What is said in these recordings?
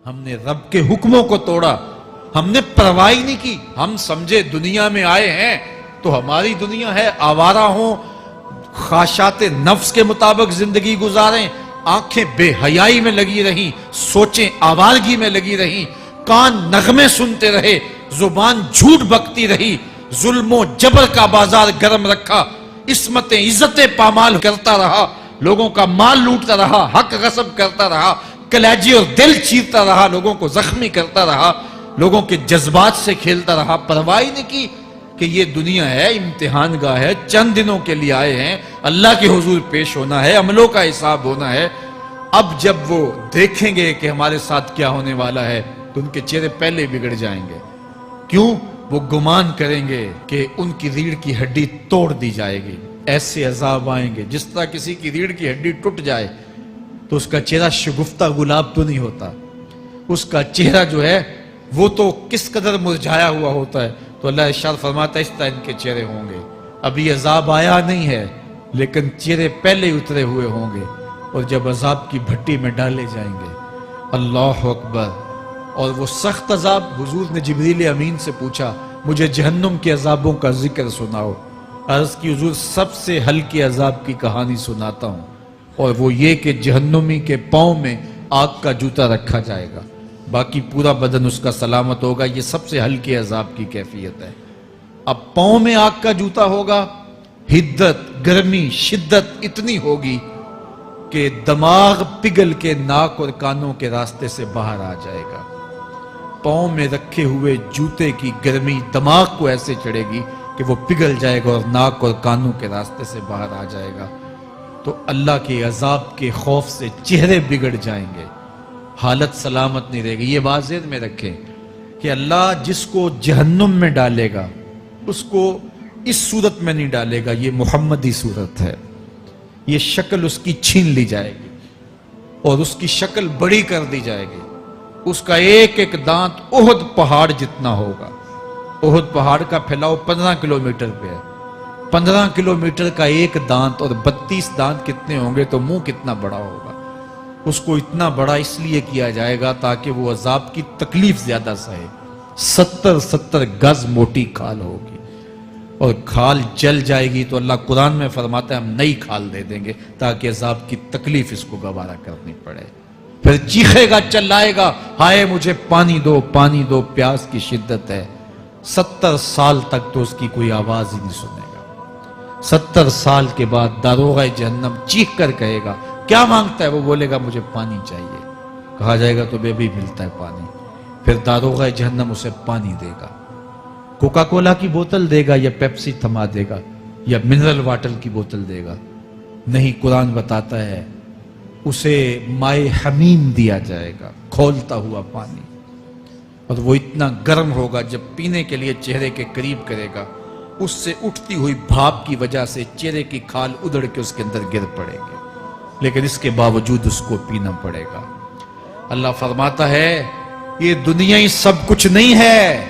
ہم نے رب کے حکموں کو توڑا، ہم نے پرواہ ہی نہیں کی۔ ہم سمجھے دنیا میں آئے ہیں تو ہماری دنیا ہے، آوارہ ہوں، خواہشات نفس کے مطابق زندگی گزاریں، آنکھیں بے حیائی میں لگی رہیں، سوچیں آوارگی میں لگی رہیں، کان نغمے سنتے رہے، زبان جھوٹ بکتی رہی، ظلم و جبر کا بازار گرم رکھا، عصمتیں عزتیں پامال کرتا رہا، لوگوں کا مال لوٹتا رہا، حق غصب کرتا رہا، کلیجے اور دل چیرتا رہا، لوگوں کو زخمی کرتا رہا، لوگوں کے جذبات سے کھیلتا رہا، پرواہ نہیں کی کہ یہ دنیا ہے، امتحان گاہ ہے، چند دنوں کے لیے آئے ہیں، اللہ کے حضور پیش ہونا ہے، عملوں کا حساب ہونا ہے۔ اب جب وہ دیکھیں گے کہ ہمارے ساتھ کیا ہونے والا ہے تو ان کے چہرے پہلے بگڑ جائیں گے۔ کیوں؟ وہ گمان کریں گے کہ ان کی ریڑھ کی ہڈی توڑ دی جائے گی، ایسے عذاب آئیں گے جس طرح کسی کی ریڑھ کی ہڈی ٹوٹ جائے تو اس کا چہرہ شگفتہ گلاب تو نہیں ہوتا، اس کا چہرہ جو ہے وہ تو کس قدر مرجھایا ہوا ہوتا ہے۔ تو اللہ ارشاد فرماتا ہے اس طرح ان کے چہرے ہوں گے۔ ابھی عذاب آیا نہیں ہے لیکن چہرے پہلے ہی اترے ہوئے ہوں گے، اور جب عذاب کی بھٹی میں ڈالے جائیں گے، اللہ اکبر، اور وہ سخت عذاب، حضور نے جبریل امین سے پوچھا مجھے جہنم کے عذابوں کا ذکر سناؤ۔ عرض کی حضور سب سے ہلکے عذاب کی کہانی سناتا ہوں، اور وہ یہ کہ جہنمی کے پاؤں میں آگ کا جوتا رکھا جائے گا، باقی پورا بدن اس کا سلامت ہوگا۔ یہ سب سے ہلکے عذاب کی کیفیت ہے۔ اب پاؤں میں آگ کا جوتا ہوگا، حدت، گرمی، شدت اتنی ہوگی کہ دماغ پگھل کے ناک اور کانوں کے راستے سے باہر آ جائے گا۔ پاؤں میں رکھے ہوئے جوتے کی گرمی دماغ کو ایسے چڑھے گی کہ وہ پگھل جائے گا اور ناک اور کانوں کے راستے سے باہر آ جائے گا۔ تو اللہ کے عذاب کے خوف سے چہرے بگڑ جائیں گے، حالت سلامت نہیں رہے گی۔ یہ بات ذہن میں رکھیں کہ اللہ جس کو جہنم میں ڈالے گا اس کو اس صورت میں نہیں ڈالے گا، یہ محمدی صورت ہے، یہ شکل اس کی چھین لی جائے گی اور اس کی شکل بڑی کر دی جائے گی۔ اس کا ایک ایک دانت احد پہاڑ جتنا ہوگا۔ احد پہاڑ کا پھیلاؤ 15 کلومیٹر پہ ہے، 15 کلومیٹر کا ایک دانت، اور 32 دانت کتنے ہوں گے تو منہ کتنا بڑا ہوگا۔ اس کو اتنا بڑا اس لیے کیا جائے گا تاکہ وہ عذاب کی تکلیف زیادہ سہے۔ 70 گز موٹی کھال ہوگی، اور کھال جل جائے گی تو اللہ قرآن میں فرماتا ہے ہم نئی کھال دے دیں گے تاکہ عذاب کی تکلیف اس کو گوارا کرنی پڑے۔ پھر چیخے گا، چلائے گا، ہائے مجھے پانی دو، پانی دو، پیاس کی شدت ہے۔ 70 سال تک تو اس کی کوئی آواز ہی نہیں سنے گا۔ 70 سال کے بعد داروغہ جہنم چیخ کر کہے گا کیا مانگتا ہے؟ وہ بولے گا مجھے پانی چاہیے۔ کہا جائے گا تو بے بھی ملتا ہے پانی۔ پھر داروغہ جہنم اسے پانی دے گا، کوکا کولا کی بوتل دے گا یا پیپسی تھما دے گا یا منرل واٹر کی بوتل دے گا؟ نہیں، قرآن بتاتا ہے اسے مائے حمیم دیا جائے گا، کھولتا ہوا پانی، اور وہ اتنا گرم ہوگا جب پینے کے لیے چہرے کے قریب کرے گا اس سے اٹھتی ہوئی بھاپ کی وجہ سے چہرے کی کھال ادھڑ کے اس کے اندر گر پڑے گی، لیکن اس کے باوجود اس کو پینا پڑے گا۔ اللہ فرماتا ہے یہ دنیا ہی سب کچھ نہیں ہے،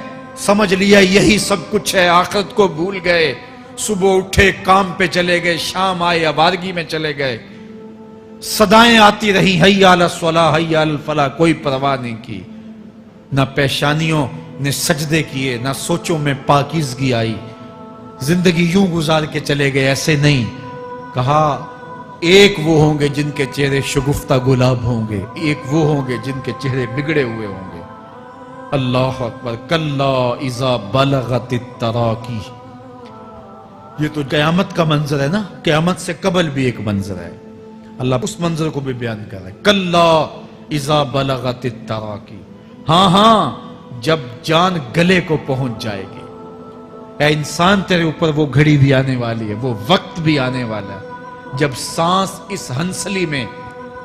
سمجھ لیا یہی سب کچھ ہے، آخرت کو بھول گئے، صبح اٹھے کام پہ چلے گئے، شام آئے آوارگی میں چلے گئے، صدائیں آتی رہی حی علی الصلاح حی علی الفلاح، کوئی پرواہ نہیں کی، نہ پیشانیوں نے سجدے کیے، نہ سوچوں میں پاکیزگی آئی، زندگی یوں گزار کے چلے گئے۔ ایسے نہیں، کہا ایک وہ ہوں گے جن کے چہرے شگفتہ گلاب ہوں گے، ایک وہ ہوں گے جن کے چہرے بگڑے ہوئے ہوں گے۔ اللہ اکبر، کلا اذا بلغت التراقی، یہ تو قیامت کا منظر ہے نا، قیامت سے قبل بھی ایک منظر ہے، اللہ اس منظر کو بھی بیان کر رہا ہے، کلا اذا بلغت التراقی، ہاں جب جان گلے کو پہنچ جائے گی۔ اے انسان تیرے اوپر وہ گھڑی بھی آنے والی ہے، وہ وقت بھی آنے والا ہے جب سانس اس ہنسلی میں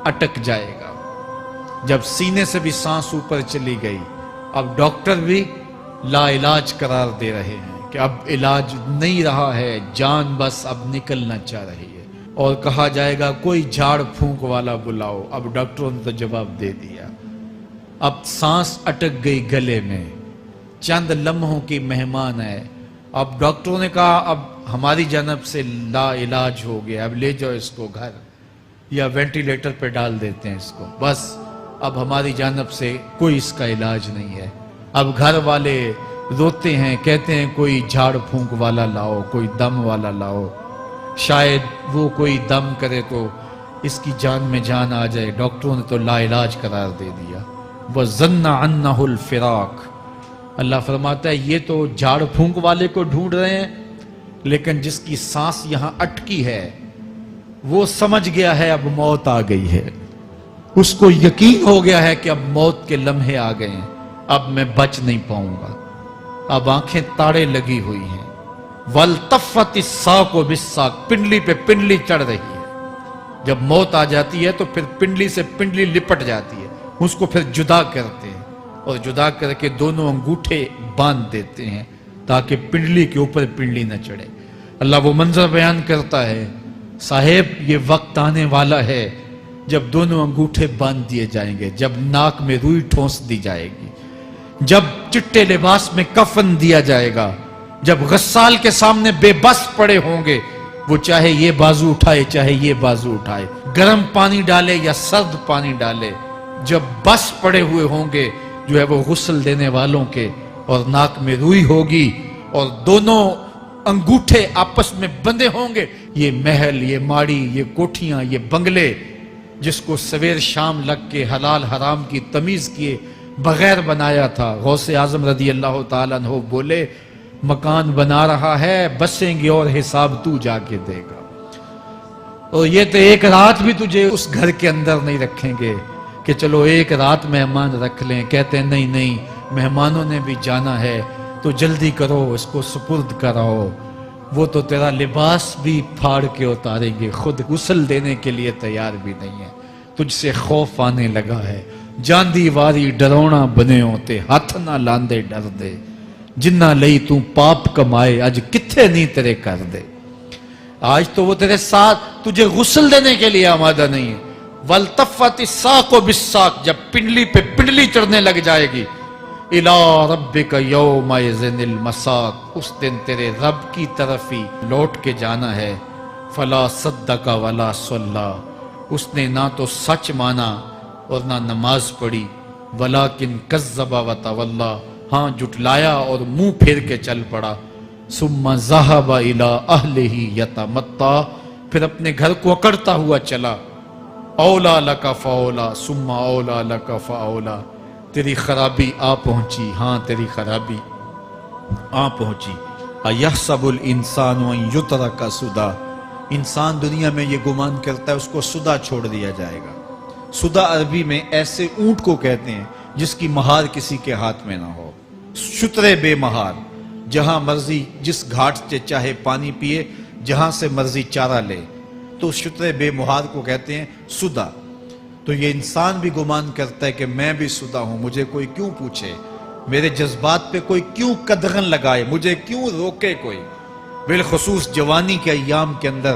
اٹک جائے گا، جب سینے سے بھی سانس اوپر چلی گئی، اب ڈاکٹر بھی لا علاج قرار دے رہے ہیں کہ اب علاج نہیں رہا ہے، جان بس اب نکلنا چاہ رہی ہے، اور کہا جائے گا کوئی جھاڑ پھونک والا بلاؤ۔ اب ڈاکٹروں نے تو جواب دے دیا، اب سانس اٹک گئی گلے میں، چند لمحوں کی مہمان ہے، اب ڈاکٹروں نے کہا اب ہماری جانب سے لا علاج ہو گیا، اب لے جاؤ اس کو گھر یا وینٹیلیٹر پہ ڈال دیتے ہیں اس کو، بس اب ہماری جانب سے کوئی اس کا علاج نہیں ہے. اب گھر والے روتے ہیں, کہتے ہیں کوئی جھاڑ پھونک والا لاؤ, کوئی دم والا لاؤ, شاید وہ کوئی دم کرے تو اس کی جان میں جان آ جائے. ڈاکٹروں نے تو لا علاج قرار دے دیا. وَظَنَّ عَنَّهُ الْفِرَاقِ. اللہ فرماتا ہے یہ تو جھاڑ پھونک والے کو ڈھونڈ رہے ہیں, لیکن جس کی سانس یہاں اٹکی ہے وہ سمجھ گیا ہے اب موت آ گئی ہے. اس کو یقین ہو گیا ہے کہ اب موت کے لمحے آ گئے ہیں, اب میں بچ نہیں پاؤں گا. اب آنکھیں تاڑے لگی ہوئی ہیں. وَالْتَفَّتِ السَّاقُ بِالسَّاقِ. پنڈلی پہ پنڈلی چڑھ رہی ہے. جب موت آ جاتی ہے تو پھر پنڈلی سے پنڈلی لپٹ جاتی ہے, اس کو پھر جدا کرتے ہیں اور جدا کر کے دونوں انگوٹھے باندھ دیتے ہیں تاکہ پنڈلی کے اوپر پنڈلی نہ چڑھے. اللہ وہ منظر بیان کرتا ہے, صاحب یہ وقت آنے والا ہے جب دونوں انگوٹھے باندھ دیے جائیں گے, جب ناک میں روئی ٹھونس دی جائے گی, جب چٹے لباس میں کفن دیا جائے گا, جب غسال کے سامنے بے بس پڑے ہوں گے, وہ چاہے یہ بازو اٹھائے چاہے یہ بازو اٹھائے, گرم پانی ڈالے یا سرد پانی ڈالے, جب بس پڑے ہوئے ہوں گے جو ہے وہ غسل دینے والوں کے, اور ناک میں روئی ہوگی اور دونوں انگوٹھے آپس میں بندھے ہوں گے. یہ محل, یہ ماڑی, یہ کوٹھیاں, یہ بنگلے جس کو سویر شام لگ کے حلال حرام کی تمیز کیے بغیر بنایا تھا, غوث اعظم رضی اللہ تعالیٰ عنہ بولے مکان بنا رہا ہے, بسیں گے اور حساب تو جا کے دے گا, اور یہ تو ایک رات بھی تجھے اس گھر کے اندر نہیں رکھیں گے کہ چلو ایک رات مہمان رکھ لیں. کہتے ہیں نہیں نہیں, مہمانوں نے بھی جانا ہے تو جلدی کرو, اس کو سپرد کراؤ. وہ تو تیرا لباس بھی پھاڑ کے اتاریں گے, خود غسل دینے کے لیے تیار بھی نہیں ہے. تجھ سے خوف آنے لگا ہے, جاندی واری ڈرونا بنے ہوتے, ہاتھ نہ لاندے ڈر دے, جنہ لئی تو پاپ کمائے اج کتھے نہیں تیرے کر دے. آج تو وہ تیرے ساتھ تجھے غسل دینے کے لیے آمادہ نہیں ہے. وَالْتَفَّتِ السَّاقُ بِالسَّاقِ. جب پنڈلی پہ پنڈلی چڑھنے لگ جائے گی, إِلَىٰ رَبِّكَ يَوْمَئِذٍ الْمَسَاقُ. اس دن تیرے رب کی طرف ہی لوٹ کے جانا ہے. فَلَا صَدَّقَ وَلَا صَلَّىٰ. اس نے نہ تو سچ مانا اور نہ نماز پڑھی. وَلَٰكِنْ كَذَّبَ وَتَوَلَّىٰ. ہاں جھٹلایا اور منہ پھیر کے چل پڑا. ثُمَّ ذَهَبَ إِلَىٰ أَهْلِهِ يَتَمَطَّىٰ. پھر اپنے گھر کو اکڑتا ہوا چلا. اولا لَكَ فَأَوْلَىٰ ثُمَّ أَوْلَىٰ لَكَ فَأَوْلَىٰ. تیری خرابی آ پہنچی, ہاں تیری خرابی آ پہنچی. اَيَحْسَبُ الْإِنسَانُ أَن يُتْرَكَ سُدًى. انسان دنیا میں یہ گمان کرتا ہے اس کو سدا چھوڑ دیا جائے گا. سدا عربی میں ایسے اونٹ کو کہتے ہیں جس کی مہار کسی کے ہاتھ میں نہ ہو. شترے بے مہار, جہاں مرضی جس گھاٹ سے چاہے پانی پیے, جہاں سے مرضی چارہ لے, تو شترے بے مہار کو کہتے ہیں سدا. تو یہ انسان بھی گمان کرتا ہے کہ میں بھی سدا ہوں, مجھے کوئی کیوں پوچھے, میرے جذبات پہ کوئی کیوں قدغن لگائے, مجھے کیوں روکے کوئی. بالخصوص جوانی کے ایام کے اندر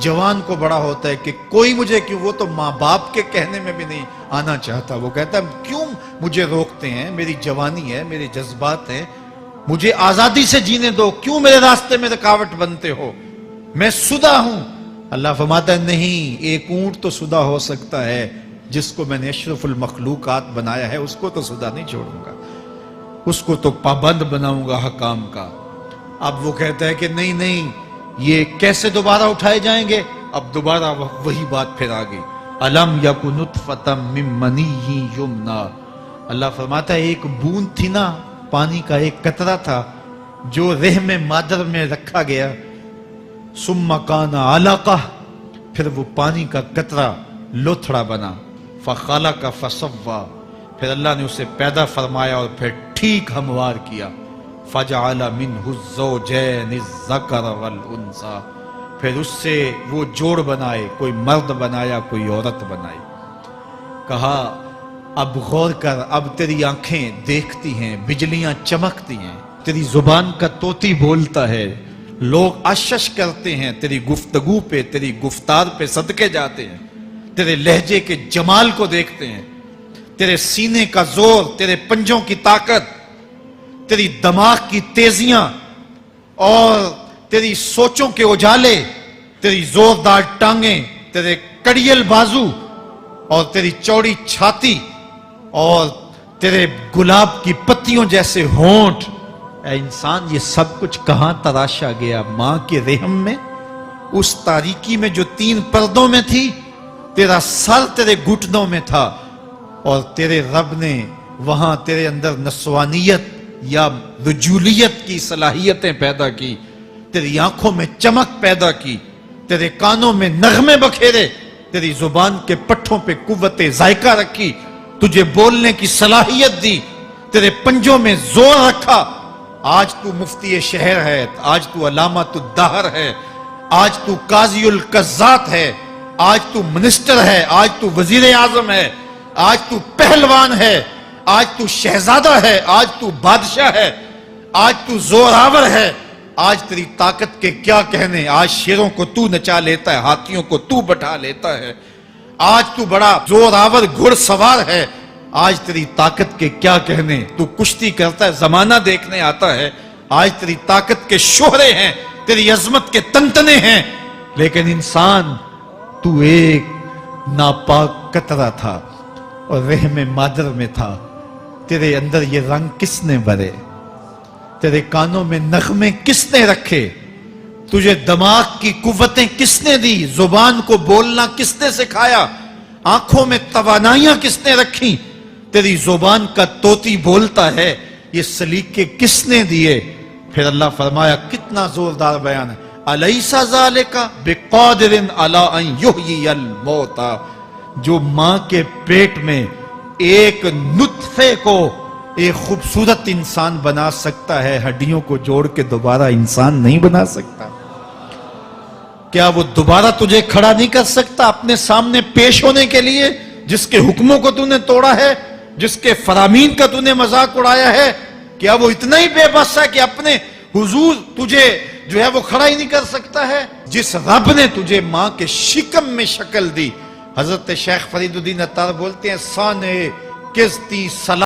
جوان کو بڑا ہوتا ہے کہ کوئی مجھے کیوں, وہ تو ماں باپ کے کہنے میں بھی نہیں آنا چاہتا. وہ کہتا ہے کیوں مجھے روکتے ہیں, میری جوانی ہے, میرے جذبات ہیں, مجھے آزادی سے جینے دو, کیوں میرے راستے میں رکاوٹ بنتے ہو, میں سدا ہوں. اللہ فرماتا ہے نہیں, ایک اونٹ تو سدا ہو سکتا ہے جس کو میں نے اشرف المخلوقات بنایا ہے, اس کو تو سدا نہیں چھوڑوں گا, اس کو تو پابند بناؤں گا حکام کا. اب وہ کہتا ہے کہ نہیں نہیں, یہ کیسے دوبارہ اٹھائے جائیں گے. اب دوبارہ وہی بات پھر آ گئی. الم یک نطفۃ من منی یمنا. اللہ فرماتا ہے ایک بوند تھی نا, پانی کا ایک قطرہ تھا جو رحم مادر میں رکھا گیا. ثم کان علقہ, پھر وہ پانی کا قطرہ لوتھڑا بنا. فخلق فسوی, پھر اللہ نے اسے پیدا فرمایا اور پھر ٹھیک ہموار کیا. فجعل منہ الزوجین الذکر والانثی, پھر اس سے وہ جوڑ بنائے, کوئی مرد بنایا کوئی عورت بنائی. کہا اب غور کر, اب تیری آنکھیں دیکھتی ہیں, بجلیاں چمکتی ہیں, تیری زبان کا طوطی بولتا ہے, لوگ اشش کرتے ہیں تیری گفتگو پہ, تیری گفتار پہ صدقے جاتے ہیں, تیرے لہجے کے جمال کو دیکھتے ہیں, تیرے سینے کا زور, تیرے پنجوں کی طاقت, تیری دماغ کی تیزیاں اور تیری سوچوں کے اجالے, تیری زوردار ٹانگیں, تیرے کڑیل بازو اور تیری چوڑی چھاتی, اور تیرے گلاب کی پتیوں جیسے ہونٹ، اے انسان یہ سب کچھ کہاں تراشا گیا؟ ماں کے رحم میں، اس تاریکی میں جو 3 پردوں میں تھی، تیرا سر تیرے گھٹنوں میں تھا، اور تیرے رب نے وہاں تیرے اندر نسوانیت یا رجولیت کی صلاحیتیں پیدا کی، تیری آنکھوں میں چمک پیدا کی، تیرے کانوں میں نغمے بکھیرے، تیری زبان کے پٹھوں پہ قوت ذائقہ رکھی، تجھے بولنے کی صلاحیت دی، تیرے پنجوں میں زور رکھا۔ آج تو مفتی شہر ہے، آج تو علامۃ الدہر ہے، آج تو قاضی القضات ہے، آج تو منسٹر ہے، آج تو وزیر اعظم ہے، آج تو پہلوان ہے، آج تو شہزادہ ہے، آج تو بادشاہ ہے، آج تو زوراور ہے، آج تیری طاقت کے کیا کہنے؟ آج شیروں کو تو نچا لیتا ہے، ہاتھیوں کو تو بٹھا لیتا ہے، آج تو بڑا زوراور گھڑ سوار ہے، آج تیری طاقت کے کیا کہنے؟ تو کشتی کرتا ہے، زمانہ دیکھنے آتا ہے، آج تیری طاقت کے شوہرے ہیں، تیری عظمت کے تنتنے ہیں، لیکن انسان تو ایک ناپاک قطرہ تھا اور رحم مادر میں تھا۔ تیرے اندر یہ رنگ کس نے بھرے؟ تیرے کانوں میں نغمے کس نے رکھے؟ تجھے دماغ کی قوتیں کس نے دی؟ زبان کو بولنا کس نے سکھایا؟ آنکھوں میں توانائیاں کس نے رکھی؟ تیری زبان کا طوطی بولتا ہے، یہ سلیقے کس نے دیے؟ پھر اللہ فرمایا، کتنا زوردار بیان ہے، الیس ذالک بقادر علی ان یحیی الموتى، جو ماں کے پیٹ میں ایک نطفے کو ایک خوبصورت انسان بنا سکتا ہے، ہڈیوں کو جوڑ کے دوبارہ انسان نہیں بنا سکتا؟ کیا وہ دوبارہ تجھے کھڑا نہیں کر سکتا اپنے سامنے پیش ہونے کے لیے، جس کے حکموں کو تو نے توڑا ہے، جس کے فرامین کا تو نے مذاق اڑایا ہے؟ کیا وہ اتنا ہی بے بس ہے کہ اپنے حضور تجھے جو ہے وہ کھڑا ہی نہیں کر سکتا ہے؟ جس رب نے تجھے ماں کے شکم میں شکل دی، حضرت شیخ فرید الدین عطار بولتے ہیں، سانے کستی